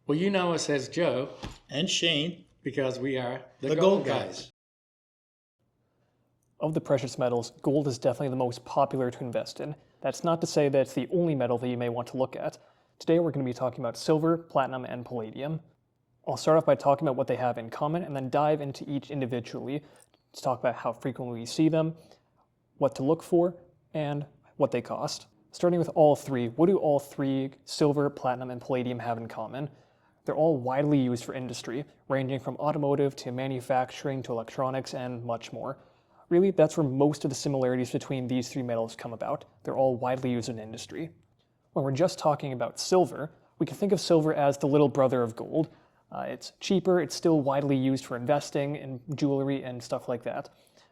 Well, you know us as Joe And Shane, because we are the Gold Guys. Of the precious metals, gold is definitely the most popular to invest in. That's not to say that it's the only metal that you may want to look at. Today we're going to be talking about silver, platinum, and palladium. I'll start off by talking about what they have in common and then dive into each individually to talk about how frequently we see them, what to look for, and what they cost. Starting with all three, what do all three, silver, platinum, and palladium, have in common? They're all widely used for industry, ranging from automotive to manufacturing to electronics and much more. Really, that's where most of the similarities between these three metals come about. They're all widely used in industry. When we're just talking about silver, we can think of silver as the little brother of gold. It's cheaper, it's still widely used for investing in jewelry and stuff like that.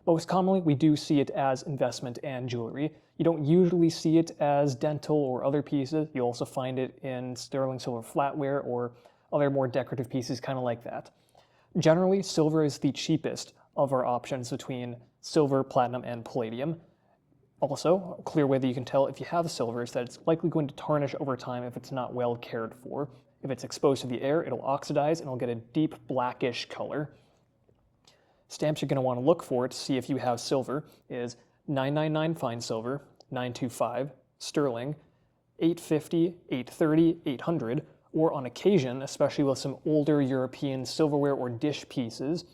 Most commonly, we do see it as investment and jewelry. You don't usually see it as dental or other pieces. You also find it in sterling silver flatware or other more decorative pieces kind of like that. Generally, silver is the cheapest of our options between silver, platinum, and palladium. Also, a clear way that you can tell if you have silver is that it's likely going to tarnish over time if it's not well cared for. If it's exposed to the air, it'll oxidize and it'll get a deep blackish color. Stamps you're going to want to look for to see if you have silver is 999 fine silver, 925 sterling, 850, 830, 800, or on occasion, especially with some older European silverware or dish pieces,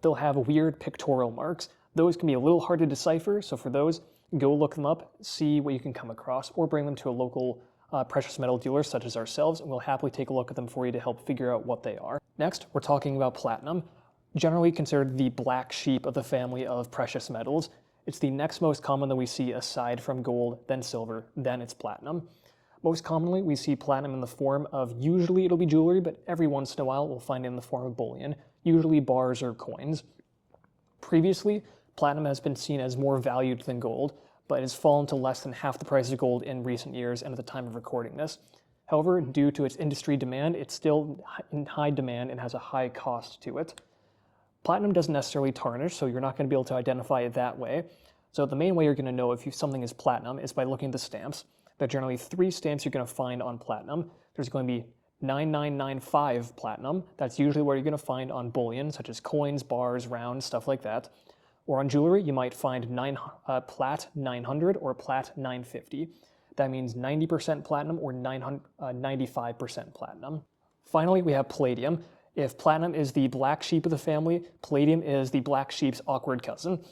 they'll have weird pictorial marks. Those can be a little hard to decipher, so for those, go look them up, see what you can come across, or bring them to a local precious metal dealer such as ourselves, and we'll happily take a look at them for you to help figure out what they are. Next, we're talking about platinum, generally considered the black sheep of the family of precious metals. It's the next most common that we see aside from gold, then silver, then it's platinum. Most commonly, we see platinum in the form of, usually it'll be jewelry, but every once in a while we'll find it in the form of bullion, usually bars or coins. Previously, platinum has been seen as more valued than gold, but has fallen to less than half the price of gold in recent years and at the time of recording this. However, due to its industry demand, it's still in high demand and has a high cost to it. Platinum doesn't necessarily tarnish, so you're not going to be able to identify it that way. So the main way you're going to know if something is platinum is by looking at the stamps. There are generally three stamps you're going to find on platinum. There's going to be 9995 platinum. That's usually what you're going to find on bullion, such as coins, bars, rounds, stuff like that. Or on jewelry, you might find plat 900 or plat 950. That means 90% platinum or 95% platinum. Finally, we have palladium. If platinum is the black sheep of the family, palladium is the black sheep's awkward cousin.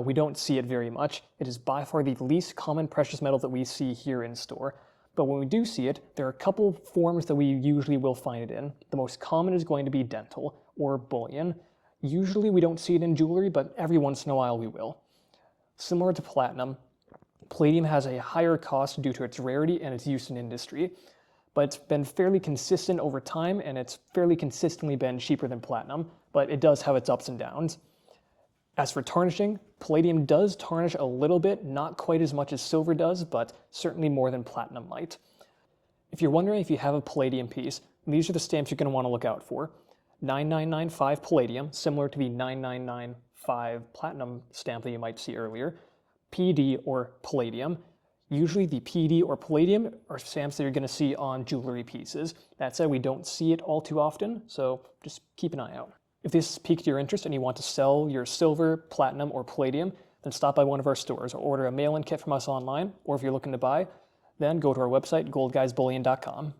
We don't see it very much. It is by far the least common precious metal that we see here in store. But when we do see it, there are a couple forms that we usually will find it in. The most common is going to be dental or bullion. Usually we don't see it in jewelry, but every once in a while we will. Similar to platinum, palladium has a higher cost due to its rarity and its use in industry, but it's been fairly consistent over time and it's fairly consistently been cheaper than platinum, but it does have its ups and downs. As for tarnishing, palladium does tarnish a little bit, not quite as much as silver does, but certainly more than platinum might. If you're wondering if you have a palladium piece, these are the stamps you're going to want to look out for. 9995 palladium, similar to the 9995 platinum stamp that you might see earlier. PD or palladium. Usually the PD or palladium are stamps that you're going to see on jewelry pieces. That said, we don't see it all too often, so just keep an eye out. If this piqued your interest and you want to sell your silver, platinum, or palladium, then stop by one of our stores or order a mail-in kit from us online, or if you're looking to buy, then go to our website, goldguysbullion.com.